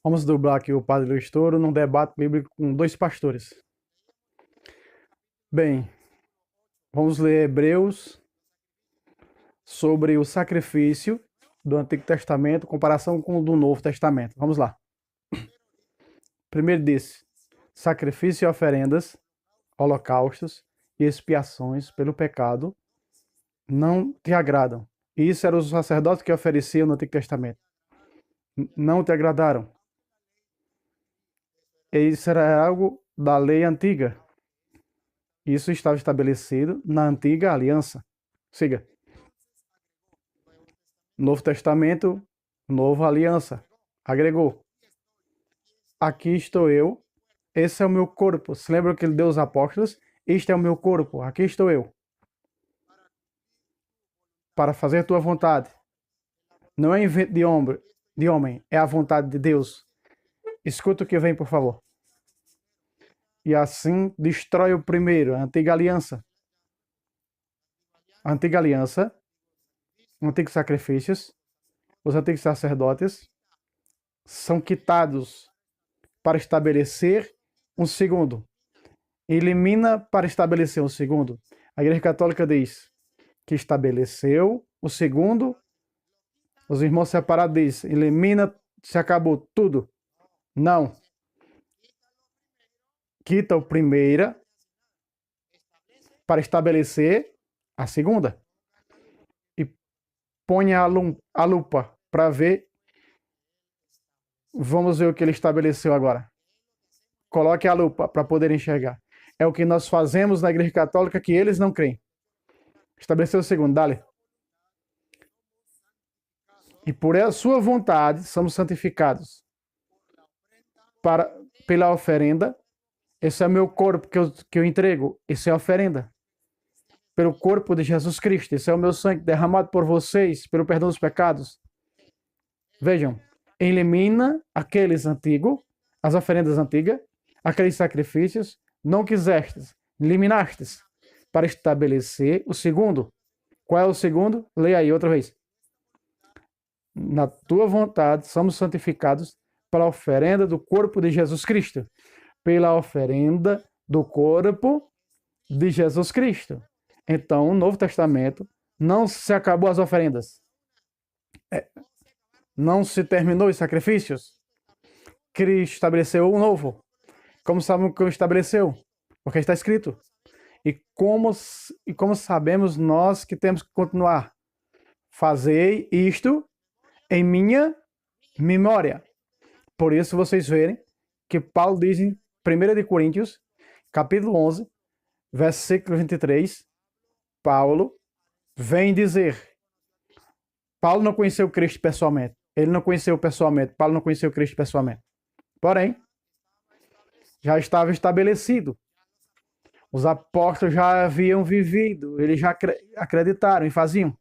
Vamos dublar aqui o Padre Luiz Toro num debate bíblico com dois pastores. Bem, vamos ler Hebreus sobre o sacrifício do Antigo Testamento, em comparação com o do Novo Testamento. Vamos lá. Primeiro disse: sacrifício e oferendas, holocaustos e expiações pelo pecado não te agradam. Isso eram os sacerdotes que ofereciam no Antigo Testamento. Não te agradaram. Isso era algo da lei antiga. Isso estava estabelecido na antiga aliança. Siga. Novo Testamento, nova aliança. Agregou. Aqui estou eu. Esse é o meu corpo. Se lembra que ele deu aos apóstolos? Este é o meu corpo. Aqui estou eu. Para fazer a tua vontade. Não é invento de homem, é a vontade de Deus. Escuta o que vem, por favor. E assim destrói o primeiro, a antiga aliança. A antiga aliança, os antigos sacrifícios, os antigos sacerdotes são quitados para estabelecer um segundo. Elimina para estabelecer um segundo. A Igreja Católica diz que estabeleceu o segundo. Os irmãos separados dizem, elimina, se acabou tudo. Não. Quita o primeiro para estabelecer a segunda. E põe a lupa para ver. Vamos ver o que ele estabeleceu agora. Coloque a lupa para poder enxergar. É o que nós fazemos na Igreja Católica que eles não creem. Estabeleceu o segundo, dale. E por a sua vontade somos santificados pela oferenda. Esse é o meu corpo que eu entrego. Esse é a oferenda. Pelo corpo de Jesus Cristo. Esse é o meu sangue derramado por vocês, pelo perdão dos pecados. Vejam, elimina aqueles antigos, as oferendas antigas, aqueles sacrifícios, não quisestes, eliminastes, para estabelecer o segundo. Qual é o segundo? Leia aí outra vez. Na tua vontade somos santificados pela oferenda do corpo de Jesus Cristo. Pela oferenda do corpo de Jesus Cristo. Então, no Novo Testamento, não se acabou as oferendas. Não se terminou os sacrifícios. Cristo estabeleceu um novo. Como sabemos que estabeleceu? Porque está escrito. E como sabemos nós que temos que continuar? Fazei isto em minha memória. Por isso vocês verem que Paulo diz em 1 Coríntios, capítulo 11, versículo 23, Paulo vem dizer. Paulo não conheceu Cristo pessoalmente. Ele não conheceu pessoalmente. Paulo não conheceu Cristo pessoalmente. Porém, já estava estabelecido. Os apóstolos já haviam vivido. Eles já acreditaram e faziam.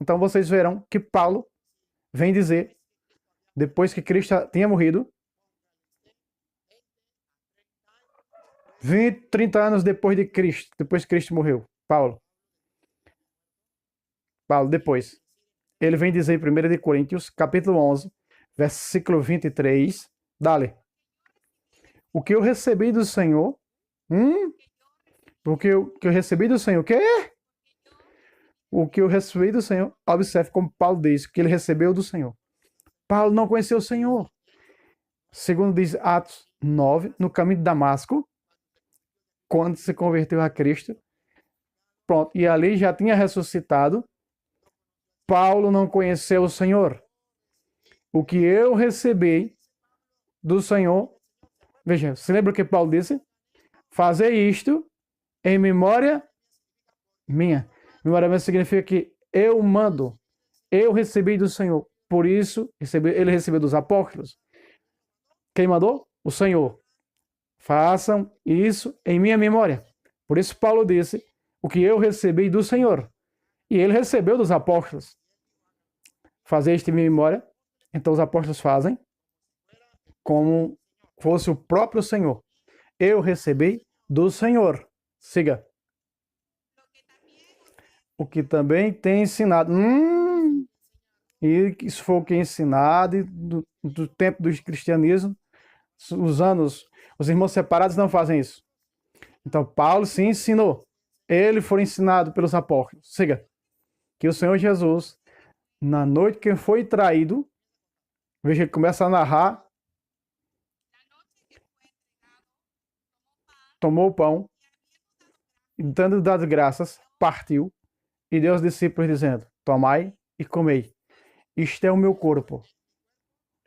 Então vocês verão que Paulo vem dizer, depois que Cristo tinha morrido, 20, 30 anos depois de Cristo, depois que Cristo morreu, Paulo, depois, ele vem dizer em 1 Coríntios, capítulo 11, versículo 23, dale. O que eu recebi do Senhor, o que eu recebi do Senhor, o quê? O que eu recebi do Senhor, observe como Paulo diz, que ele recebeu do Senhor. Paulo não conheceu o Senhor. Segundo diz Atos 9, no caminho de Damasco, quando se converteu a Cristo, pronto, e ali já tinha ressuscitado, Paulo não conheceu o Senhor. O que eu recebi do Senhor, veja, se lembra o que Paulo disse? Fazer isto em memória minha. Memória minha significa que eu mando, eu recebi do Senhor. Por isso, ele recebeu dos apóstolos. Quem mandou? O Senhor. Façam isso em minha memória. Por isso Paulo disse, o que eu recebi do Senhor. E ele recebeu dos apóstolos. Fazer isto em minha memória. Então os apóstolos fazem como fosse o próprio Senhor. Eu recebi do Senhor. Siga. O que também tem ensinado. E isso foi o que é ensinado do tempo do cristianismo. Os irmãos separados não fazem isso. Então, Paulo se ensinou. Ele foi ensinado pelos apóstolos. Siga. Que o Senhor Jesus, na noite que foi traído, veja, ele começa a narrar, tomou o pão, e dando das graças, partiu, e deu aos discípulos, dizendo: tomai e comei. Isto é o meu corpo.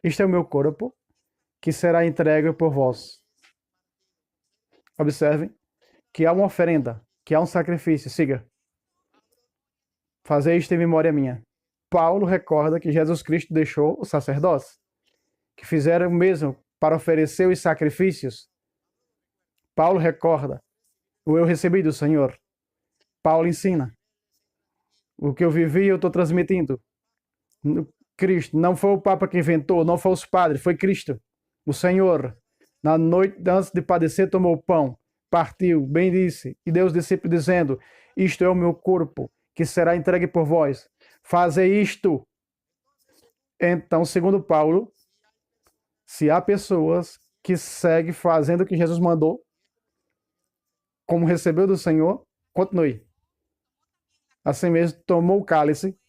Isto é o meu corpo, que será entregue por vós. Observem que há uma oferenda, que há um sacrifício. Siga. Fazer isto em memória minha. Paulo recorda que Jesus Cristo deixou os sacerdotes, que fizeram o mesmo para oferecer os sacrifícios. Paulo recorda: o eu recebi do Senhor. Paulo ensina: o que eu vivi eu estou transmitindo. Cristo, não foi o Papa que inventou, não foi os padres, foi Cristo. O Senhor, na noite antes de padecer, tomou o pão, partiu, bem disse, e deu aos discípulos, dizendo: isto é o meu corpo, que será entregue por vós. Fazei isto. Então, segundo Paulo, se há pessoas que seguem fazendo o que Jesus mandou, como recebeu do Senhor, continue. Assim mesmo, tomou o cálice,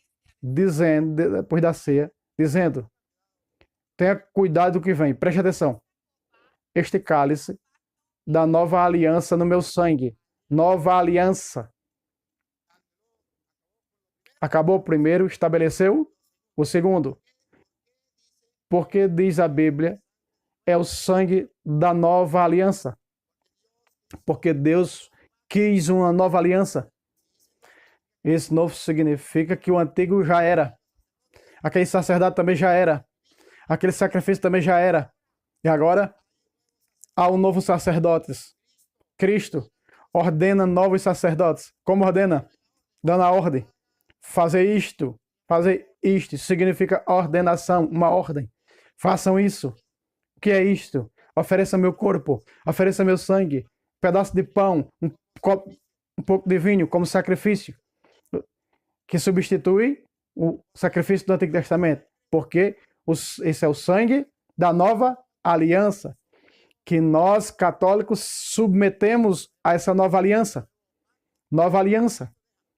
dizendo, depois da ceia, dizendo: tenha cuidado do que vem, preste atenção. Este cálice da nova aliança no meu sangue. Nova aliança. Acabou o primeiro, estabeleceu o segundo. Porque diz a Bíblia, é o sangue da nova aliança. Porque Deus quis uma nova aliança. Esse novo significa que o antigo já era. Aquele sacerdote também já era. Aquele sacrifício também já era. E agora há um novo sacerdote. Cristo ordena novos sacerdotes. Como ordena? Dando a ordem. Fazer isto. Fazer isto. Isso significa ordenação, uma ordem. Façam isso. O que é isto? Ofereça meu corpo. Ofereça meu sangue. Um pedaço de pão. Um pouco de vinho como sacrifício. Que substitui o sacrifício do Antigo Testamento. Porque esse é o sangue da nova aliança. Que nós, católicos, submetemos a essa nova aliança. Nova aliança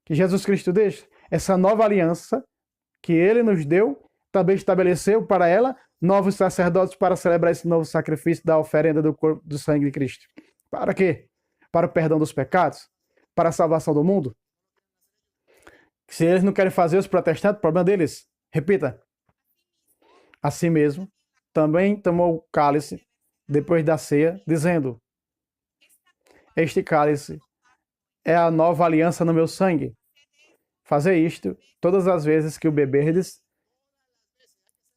que Jesus Cristo deixa. Essa nova aliança que ele nos deu, também estabeleceu para ela novos sacerdotes para celebrar esse novo sacrifício da oferenda do corpo do sangue de Cristo. Para quê? Para o perdão dos pecados? Para a salvação do mundo? Se eles não querem fazer, os protestantes, problema deles. Repita. Assim mesmo, também tomou o cálice depois da ceia, dizendo: este cálice é a nova aliança no meu sangue. Fazer isto todas as vezes que o beberdes.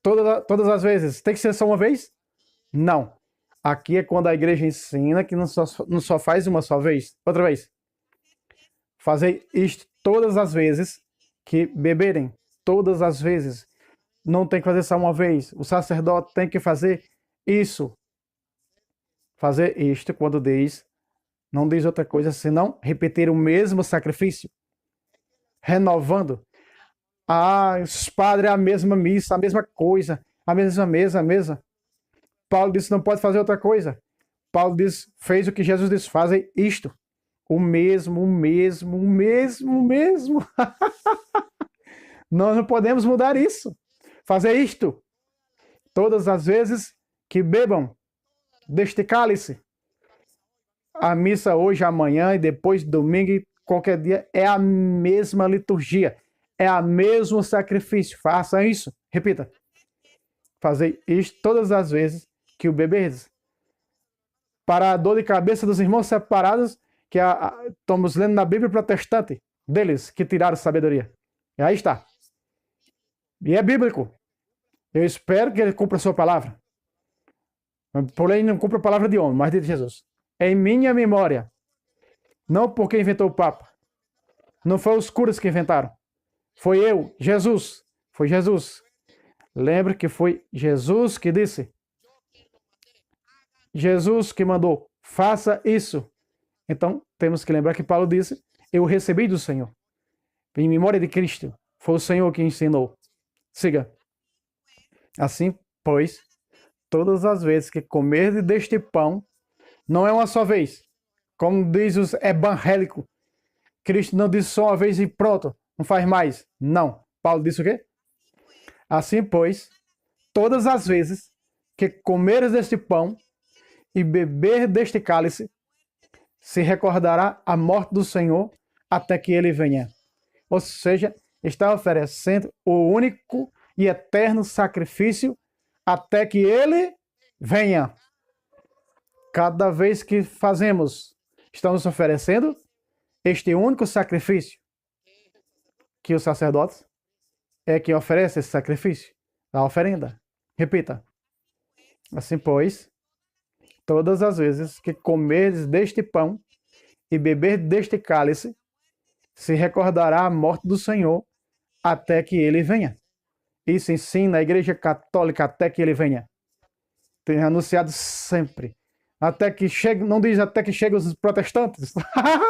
Todas as vezes. Tem que ser só uma vez? Não. Aqui é quando a igreja ensina que não só faz uma só vez. Outra vez. Fazer isto todas as vezes que beberem. Todas as vezes. Não tem que fazer só uma vez. O sacerdote tem que fazer isso. Fazer isto quando diz, não diz outra coisa senão repetir o mesmo sacrifício. Renovando. Os padres, a mesma missa, a mesma coisa, a mesma mesa. Paulo disse, não pode fazer outra coisa. Paulo diz, fez o que Jesus disse, fazem isto. O mesmo. Nós não podemos mudar isso. Fazer isto. Todas as vezes que bebam deste cálice. A missa hoje, amanhã e depois domingo, qualquer dia, é a mesma liturgia. É o mesmo sacrifício. Façam isso. Repita. Fazer isto todas as vezes que o beberdes. Para a dor de cabeça dos irmãos separados, que estamos lendo na Bíblia protestante, deles que tiraram sabedoria. E aí está. E é bíblico. Eu espero que ele cumpra a sua palavra. Porém, não cumpra a palavra de homem, mas de Jesus. Em minha memória. Não porque inventou o Papa. Não foi os curas que inventaram. Foi eu, Jesus. Foi Jesus. Lembre que foi Jesus que disse. Jesus que mandou. Faça isso. Então, temos que lembrar que Paulo disse, eu recebi do Senhor. Em memória de Cristo. Foi o Senhor que ensinou. Siga. Assim, pois, todas as vezes que comerdes deste pão, não é uma só vez, como diz os evangélicos. Cristo não disse só uma vez e pronto, não faz mais. Não. Paulo disse o quê? Assim, pois, todas as vezes que comeres deste pão e beber deste cálice, se recordará a morte do Senhor até que ele venha. Ou seja, está oferecendo o único e eterno sacrifício até que ele venha. Cada vez que fazemos, estamos oferecendo este único sacrifício que os sacerdotes é quem oferece esse sacrifício, a oferenda. Repita. Assim, pois, todas as vezes que comerdes deste pão e beber deste cálice, se recordará a morte do Senhor até que ele venha. Isso ensina a Igreja Católica até que ele venha. Tem anunciado sempre. Até que chegue, não diz até que cheguem os protestantes.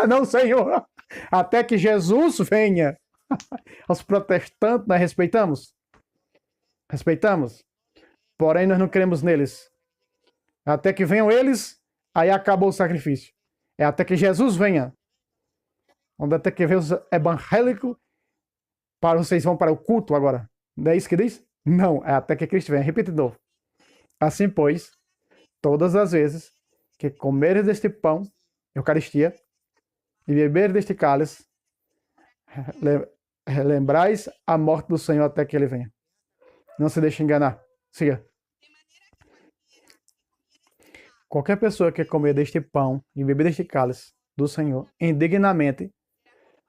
Não, Senhor. Até que Jesus venha. Os protestantes nós respeitamos. Respeitamos. Porém, nós não cremos neles. Até que venham eles, aí acabou o sacrifício. É até que Jesus venha. Onde até que venham os evangélicos, para vocês vão para o culto agora. Não é isso que diz? Não, é até que Cristo venha. Repita de novo. Assim, pois, todas as vezes que comeres deste pão, Eucaristia, e beber deste cálice, relembrais a morte do Senhor até que ele venha. Não se deixe enganar. Siga. Qualquer pessoa que comer deste pão e beber deste cálice do Senhor indignamente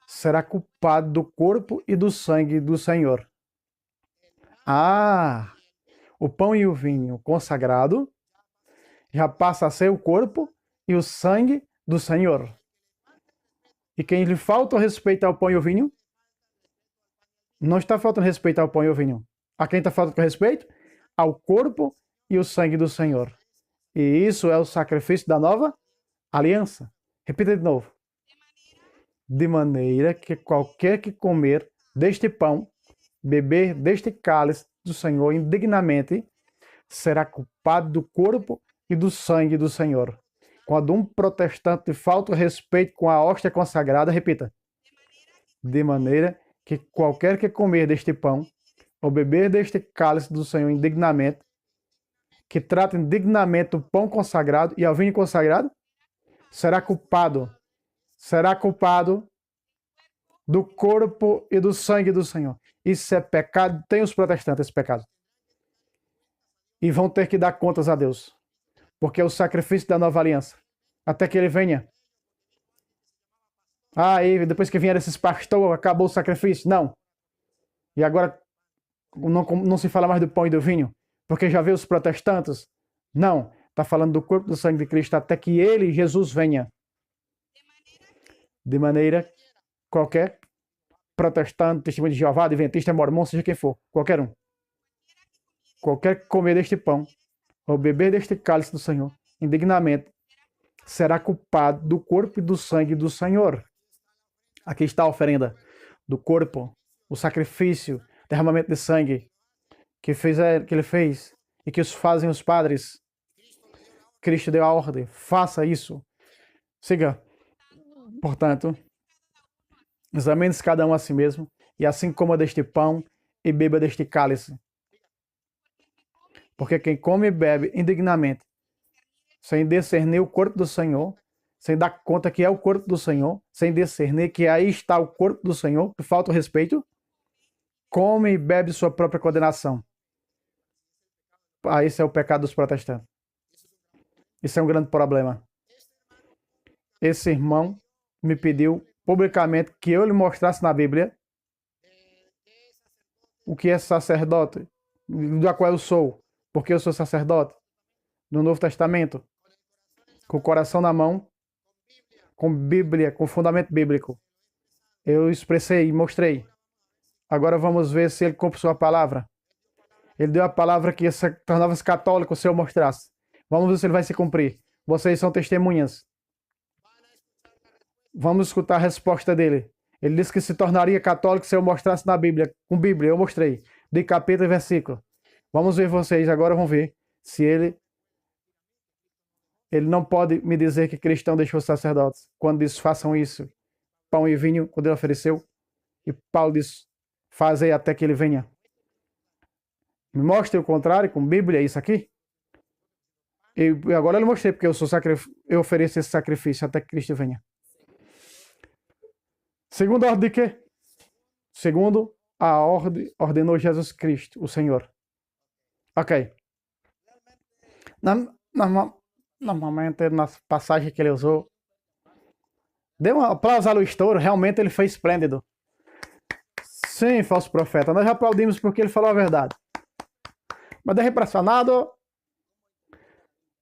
será culpado do corpo e do sangue do Senhor. O pão e o vinho consagrado já passa a ser o corpo e o sangue do Senhor. E quem lhe falta o respeito ao pão e ao vinho, não está faltando respeito ao pão e ao vinho. A quem está faltando respeito? Ao corpo e o sangue do Senhor. E isso é o sacrifício da nova aliança. Repita de novo. De maneira que qualquer que comer deste pão, beber deste cálice do Senhor indignamente, será culpado do corpo e do sangue do Senhor. Quando um protestante falta o respeito com a hóstia consagrada, repita. De maneira que qualquer que comer deste pão, ou beber deste cálice do Senhor indignamente, que trata indignamente o pão consagrado e ao vinho consagrado, será culpado do corpo e do sangue do Senhor. Isso é pecado, tem os protestantes esse pecado. E vão ter que dar contas a Deus, porque é o sacrifício da nova aliança, até que ele venha. E depois que vieram esses pastores, acabou o sacrifício? Não. E agora não se fala mais do pão e do vinho, porque já veio os protestantes? Não. Está falando do corpo e do sangue de Cristo até que ele, Jesus, venha. De maneira qualquer protestante, testemunho de Jeová, adventista, mormon, seja quem for, qualquer um. Qualquer que comer deste pão ou beber deste cálice do Senhor indignamente será culpado do corpo e do sangue do Senhor. Aqui está a oferenda do corpo, o sacrifício, derramamento de sangue que ele fez e que fazem os padres. Cristo deu a ordem, faça isso. Siga. Portanto, examine-se cada um a si mesmo, e assim coma deste pão e beba deste cálice. Porque quem come e bebe indignamente, sem discernir o corpo do Senhor, sem dar conta que é o corpo do Senhor, sem discernir que aí está o corpo do Senhor, por falta de respeito, come e bebe sua própria condenação. Esse é o pecado dos protestantes. Isso é um grande problema. Esse irmão me pediu publicamente que eu lhe mostrasse na Bíblia o que é sacerdote, da qual eu sou, porque eu sou sacerdote, no Novo Testamento, com o coração na mão, com Bíblia, com fundamento bíblico. Eu expressei e mostrei. Agora vamos ver se ele cumpre sua palavra. Ele deu a palavra que tornava-se católico se eu mostrasse. Vamos ver se ele vai se cumprir. Vocês são testemunhas. Vamos escutar a resposta dele. Ele disse que se tornaria católico se eu mostrasse na Bíblia. Com Bíblia, eu mostrei. de capítulo e versículo. Vamos ver vocês agora, vão ver se ele não pode me dizer que cristão deixou os sacerdotes. Quando diz, façam isso, pão e vinho, quando ele ofereceu. E Paulo diz, fazei até que ele venha. Me mostre o contrário, com Bíblia, isso aqui. E agora eu mostrei, porque eu ofereço esse sacrifício até que Cristo venha. Segundo a ordem de quê? Segundo a ordem, ordenou Jesus Cristo, o Senhor. Ok. Normalmente, nas passagens que ele usou, deu um aplauso ao estouro, realmente ele foi esplêndido. Sim, falso profeta. Nós aplaudimos porque ele falou a verdade. Mas é impressionado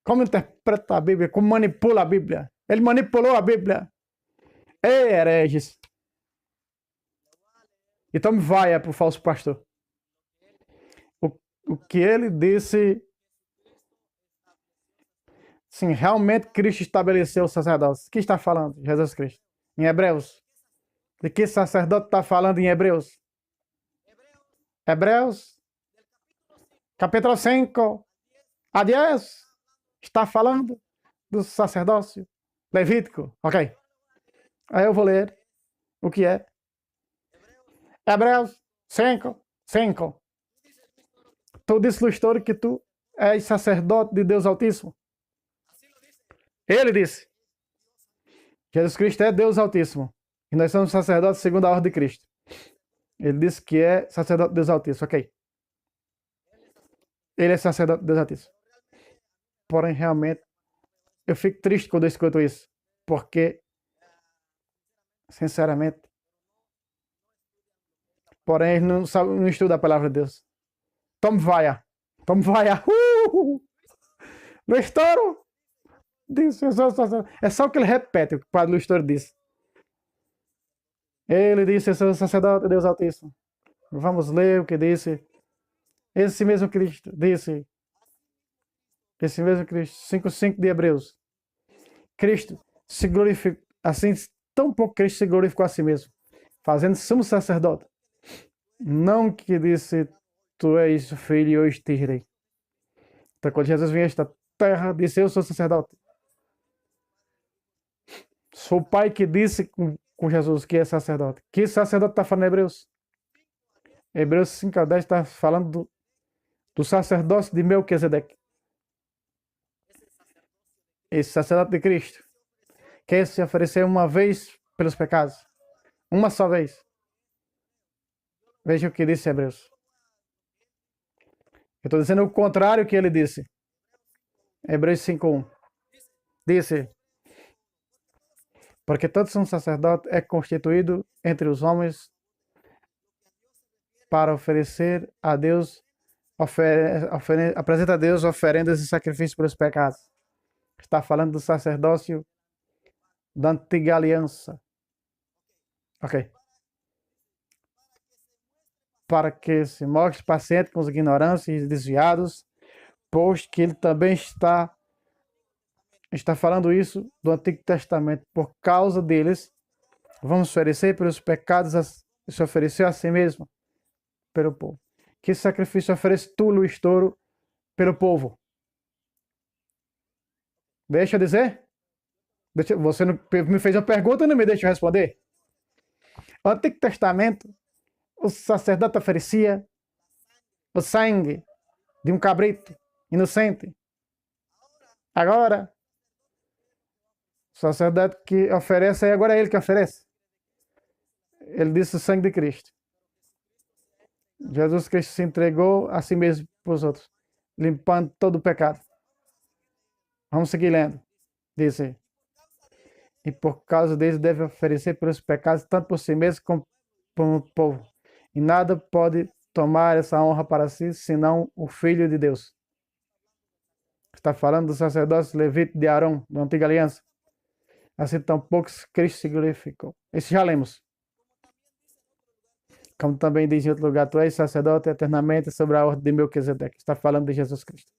como interpreta a Bíblia, como manipula a Bíblia. Ele manipulou a Bíblia. Ei, hereges. Então vai para o falso pastor. O que ele disse... Sim, realmente Cristo estabeleceu o sacerdócio. O que está falando? Jesus Cristo. Em Hebreus. De que sacerdote está falando em Hebreus? Hebreus, capítulo 5 a 10, está falando do sacerdócio levítico. Ok. Aí eu vou ler o que é. Hebreus 5, 5. Tu disse, Lustor, que tu és sacerdote de Deus Altíssimo. Ele disse. Jesus Cristo é Deus Altíssimo. E nós somos sacerdotes segundo a ordem de Cristo. Ele disse que é sacerdote de Deus Altíssimo. Ok. Ele é sacerdote de Deus Altíssimo. Porém, realmente, eu fico triste quando eu escuto isso. Porque, sinceramente, porém, ele não estuda a palavra de Deus. Tome vaia. Tome vaia. No estouro. Disse, é só o que ele repete, o que o padre Lustor disse. Ele disse, eu sou sacerdote de Deus Altíssimo. Vamos ler o que disse. Esse mesmo Cristo disse. Esse mesmo Cristo, 5:5 de Hebreus. Cristo se glorificou, assim, tão pouco Cristo se glorificou a si mesmo, fazendo sumo sacerdote. Não que disse, tu és filho e hoje te irei. Então, quando Jesus vinha a esta terra, disse, eu sou sacerdote. Sou o pai que disse com Jesus que é sacerdote. Que sacerdote está falando em Hebreus? Hebreus 5 a 10 está falando do sacerdócio de Melquisedeque. Esse sacerdote de Cristo, que se ofereceu uma vez pelos pecados. Uma só vez. Veja o que disse Hebreus. Eu estou dizendo o contrário que ele disse. Hebreus 5:1. Disse, porque todo um sacerdote é constituído entre os homens para oferecer a Deus, apresenta a Deus oferendas e sacrifícios pelos pecados. Está falando do sacerdócio da antiga aliança. Ok. Para que se mostre paciente com os ignorantes e desviados, pois que ele também está falando isso do Antigo Testamento. Por causa deles, vamos oferecer pelos pecados, se ofereceu a si mesmo pelo povo. Que sacrifício oferece tu, Luiz Toro, pelo povo? Deixa eu dizer? Você me fez uma pergunta e não me deixa responder? No Antigo Testamento, o sacerdote oferecia o sangue de um cabrito inocente. Agora, o sacerdote que oferece, agora é ele que oferece. Ele disse o sangue de Cristo. Jesus Cristo se entregou a si mesmo para os outros, limpando todo o pecado. Vamos seguir lendo. Diz e por causa deles deve oferecer pelos pecados, tanto por si mesmo como por o povo. E nada pode tomar essa honra para si, senão o Filho de Deus. Está falando do sacerdócio levita de Arão, da antiga aliança. Assim tampouco Cristo se glorificou. Esse já lemos. Como também diz em outro lugar, tu és sacerdote eternamente sobre a ordem de Melquisedeque. Está falando de Jesus Cristo.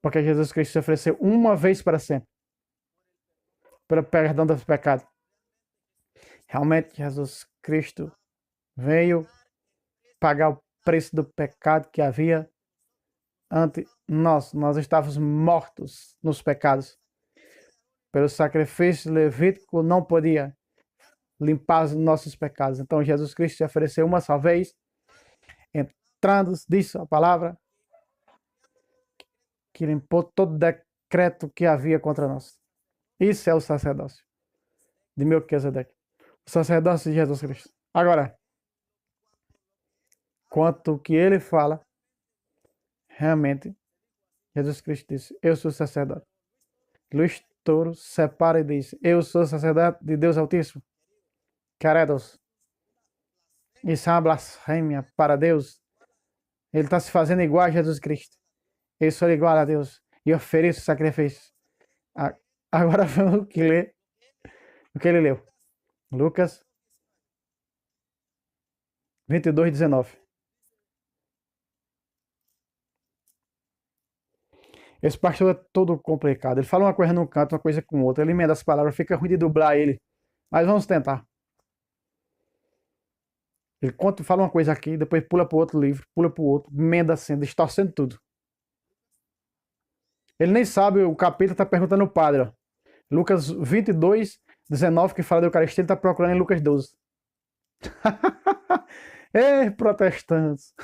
Porque Jesus Cristo se ofereceu uma vez para sempre, pelo perdão dos pecados. Realmente, Jesus Cristo veio pagar o preço do pecado que havia ante nós. Nós estávamos mortos nos pecados. Pelo sacrifício levítico não podia limpar os nossos pecados. Então Jesus Cristo se ofereceu uma só vez, entrando, diz a palavra, que limpou todo decreto que havia contra nós. Isso é o sacerdócio de Melquisedeque. O sacerdócio de Jesus Cristo. Agora, quanto ao que ele fala, realmente, Jesus Cristo disse, eu sou sacerdote. Luís Toro separa e diz, eu sou sacerdote de Deus Altíssimo. Queridos, isso é uma blasfêmia para Deus. Ele está se fazendo igual a Jesus Cristo. Eu sou igual a Deus e ofereço sacrifício. Agora vamos o que ele leu. Lucas 22, 19. Esse pastor é todo complicado. Ele fala uma coisa num canto, uma coisa com outra. Ele emenda as palavras, fica ruim de dublar ele. Mas vamos tentar. Ele conta, fala uma coisa aqui, depois pula para o outro livro, pula para o outro, emenda assim, distorcendo tudo. Ele nem sabe, o capítulo está perguntando ao padre. Ó. Lucas 22, 19, que fala da Eucaristia, ele está procurando em Lucas 12. Ei, protestantes!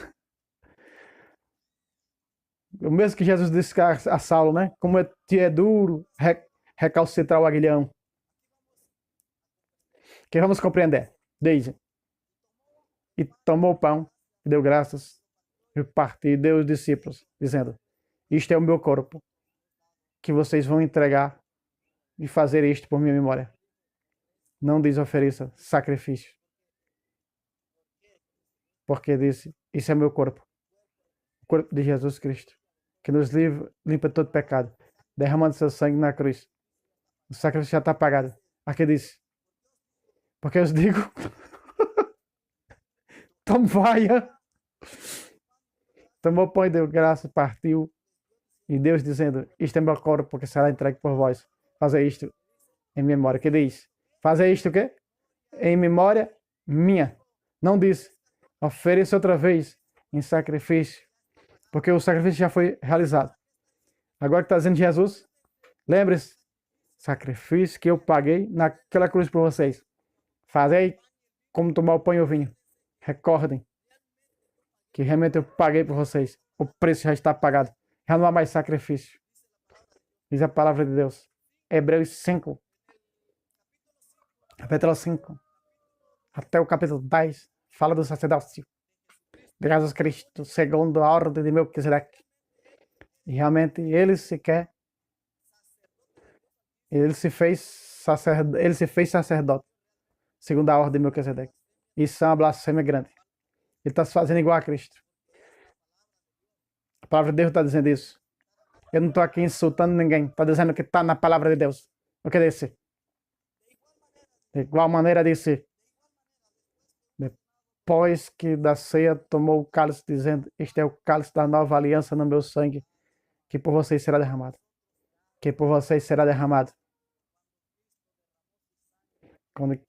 O mesmo que Jesus disse a Saulo, né? Como é duro recalcitrar o aguilhão. Que vamos compreender. Diz. E tomou o pão, e deu graças, e partiu, e deu aos discípulos, dizendo, isto é o meu corpo, que vocês vão entregar e fazer isto por minha memória. Não diz ofereça sacrifício. Porque disse, isso é meu corpo. O corpo de Jesus Cristo, que nos limpa todo pecado, derramando seu sangue na cruz. O sacrifício já está pagado. Aqui disse, porque eu os digo, então vaia. Tomou pão e deu graça, partiu. E Deus dizendo, isto é meu corpo, que será entregue por vós. Fazer isto em memória. Que diz? Fazer isto o quê? Em memória minha. Não diz, ofereça outra vez em sacrifício. Porque o sacrifício já foi realizado. Agora que está dizendo Jesus, lembre-se, sacrifício que eu paguei naquela cruz por vocês. Fazei como tomar o pão e o vinho. Recordem que realmente eu paguei por vocês. O preço já está pagado. Já não há mais sacrifício. Diz a palavra de Deus. Hebreus 5. Capítulo 5. Até o capítulo 10. Fala do sacerdócio de Jesus Cristo, segundo a ordem de Melquisedeque. E realmente ele fez sacerdote, segundo a ordem de Melquisedeque. Isso é uma blasfêmia grande. Ele está se fazendo igual a Cristo. A palavra de Deus está dizendo isso. Eu não estou aqui insultando ninguém. Está dizendo que está na palavra de Deus. O que disse? De igual maneira disse. Depois que da ceia tomou o cálice, dizendo, este é o cálice da nova aliança no meu sangue, que por vocês será derramado. Que por vocês será derramado. Quando